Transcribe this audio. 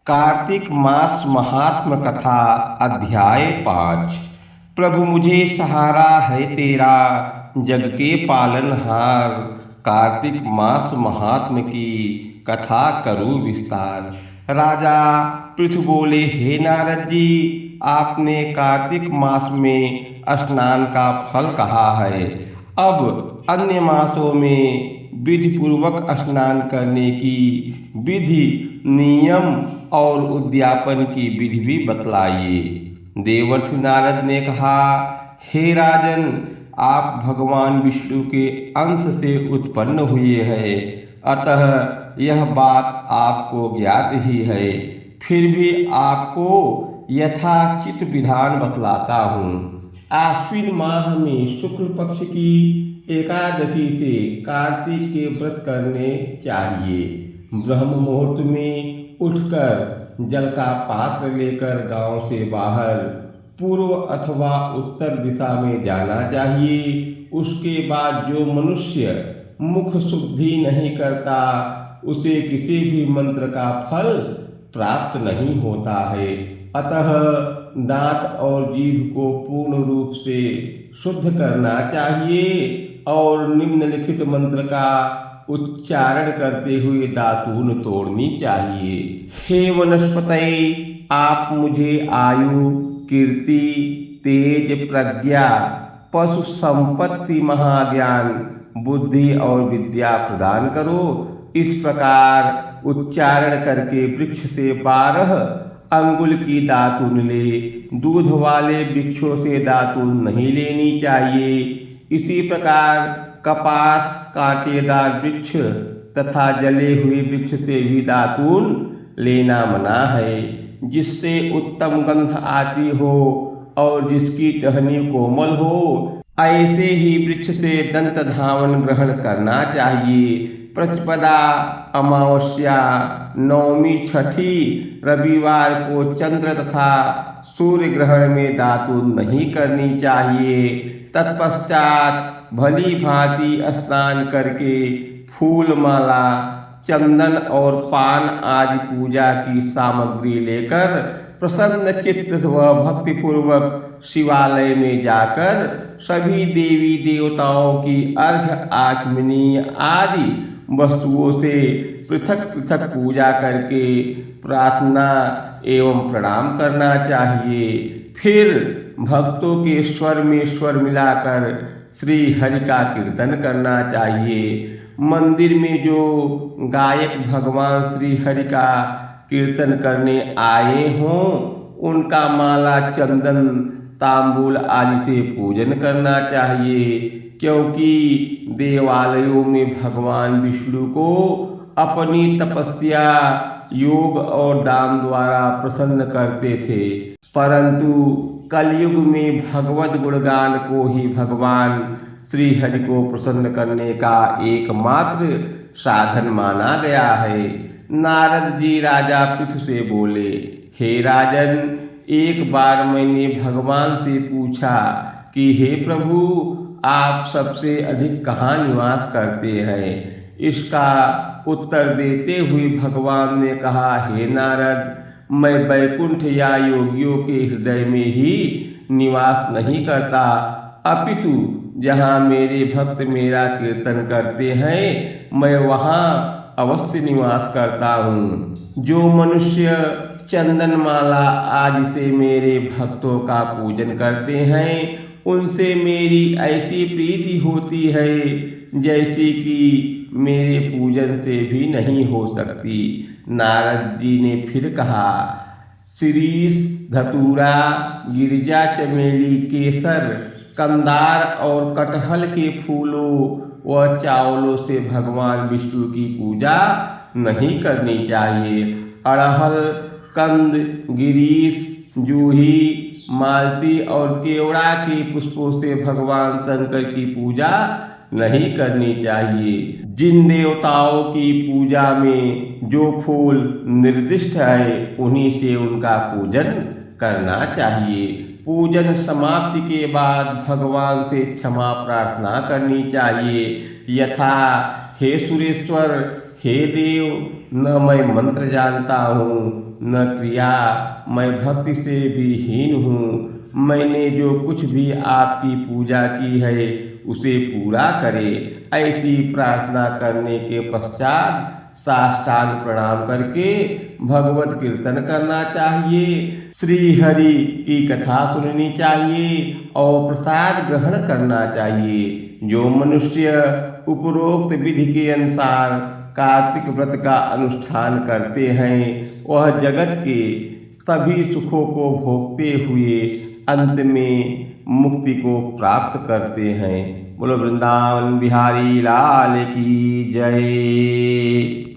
कार्तिक मास महात्म कथा अध्याय 5। प्रभु मुझे सहारा है तेरा, जग के पालनहार। कार्तिक मास महात्म की कथा करूँ विस्तार। राजा पृथु बोले, हे नारद जी, आपने कार्तिक मास में स्नान का फल कहा है। अब अन्य मासों में विधि पूर्वक स्नान करने की विधि, नियम और उद्यापन की विधि भी बतलाइए। देवर्षि नारद ने कहा, हे राजन, आप भगवान विष्णु के अंश से उत्पन्न हुए हैं, अतः यह बात आपको ज्ञात ही है। फिर भी आपको यथाचित विधान बतलाता हूँ। आश्विन माह में शुक्ल पक्ष की एकादशी से कार्तिक के व्रत करने चाहिए। ब्रह्म मुहूर्त में उठकर जल का पात्र लेकर गांव से बाहर पूर्व अथवा उत्तर दिशा में जाना चाहिए। उसके बाद जो मनुष्य मुख शुद्धि नहीं करता, उसे किसी भी मंत्र का फल प्राप्त नहीं होता है। अतः दांत और जीभ को पूर्ण रूप से शुद्ध करना चाहिए और निम्नलिखित मंत्र का उच्चारण करते हुए दातून तोड़नी चाहिए। हे वनस्पतये, आप मुझे आयु, कीर्ति, तेज, प्रज्ञा, पशु संपत्ति, महाज्ञान, बुद्धि और विद्या प्रदान करो। इस प्रकार उच्चारण करके वृक्ष से 12 अंगुल की दातून ले। दूध वाले वृक्षों से दातून नहीं लेनी चाहिए। इसी प्रकार कपास, कांटेदार वृक्ष तथा जले हुए वृक्ष से भी दातून लेना मना है। जिससे उत्तम गंध आती हो और जिसकी टहनी कोमल हो, ऐसे ही वृक्ष से दंत धावन ग्रहण करना चाहिए। प्रतिपदा, अमावस्या, नवमी, छठी, रविवार को चंद्र तथा सूर्य ग्रहण में दातून नहीं करनी चाहिए। तत्पश्चात भली भांति स्नान करके फूल माला, चंदन और पान आदि पूजा की सामग्री लेकर प्रसन्न चित्त व भक्तिपूर्वक शिवालय में जाकर सभी देवी देवताओं की अर्घ्य, आचमनी आदि वस्तुओं से पृथक पृथक पूजा करके प्रार्थना एवं प्रणाम करना चाहिए। फिर भक्तों के स्वर में स्वर मिलाकर श्री हरि का कीर्तन करना चाहिए। मंदिर में जो गायक भगवान श्री हरि का कीर्तन करने आए हों, उनका माला, चंदन, तांबूल आदि से पूजन करना चाहिए, क्योंकि देवालयों में भगवान विष्णु को अपनी तपस्या, योग और दान द्वारा प्रसन्न करते थे। परंतु कलयुग में भगवत गुणगान को ही भगवान श्री हरि को प्रसन्न करने का एकमात्र साधन माना गया है। नारद जी राजा पृथु से बोले, हे राजन, एक बार मैंने भगवान से पूछा कि हे प्रभु, आप सबसे अधिक कहाँ निवास करते हैं। इसका उत्तर देते हुए भगवान ने कहा, हे नारद, मैं वैकुंठ या योगियों के हृदय में ही निवास नहीं करता, अपितु जहाँ मेरे भक्त मेरा कीर्तन करते हैं, मैं वहाँ अवश्य निवास करता हूँ। जो मनुष्य चंदन माला आदि से मेरे भक्तों का पूजन करते हैं, उनसे मेरी ऐसी प्रीति होती है जैसी कि मेरे पूजन से भी नहीं हो सकती। नारद जी ने फिर कहा, शिरीष, धतूरा, गिरिजा, चमेली, केसर, कंदार और कटहल के फूलों व चावलों से भगवान विष्णु की पूजा नहीं करनी चाहिए। अड़हल, कंद, गिरीश, जूही, मालती और केवड़ा के पुष्पों से भगवान शंकर की पूजा नहीं करनी चाहिए। जिन देवताओं की पूजा में जो फूल निर्दिष्ट है, उन्हीं से उनका पूजन करना चाहिए। पूजन समाप्ति के बाद भगवान से क्षमा प्रार्थना करनी चाहिए, यथा, हे सुरेश्वर, हे देव, न मैं मंत्र जानता हूँ, न क्रिया, मैं भक्ति से भी हीन हूँ। मैंने जो कुछ भी आपकी पूजा की है उसे पूरा करे। ऐसी प्रार्थना करने के पश्चात साष्टांग प्रणाम करके भगवत कीर्तन करना चाहिए, श्री हरि की कथा सुननी चाहिए और प्रसाद ग्रहण करना चाहिए। जो मनुष्य उपरोक्त विधि के अनुसार कार्तिक व्रत का अनुष्ठान करते हैं वह जगत के सभी सुखों को भोगते हुए अंत में मुक्ति को प्राप्त करते हैं। बोलो वृंदावन बिहारी लाल की जय।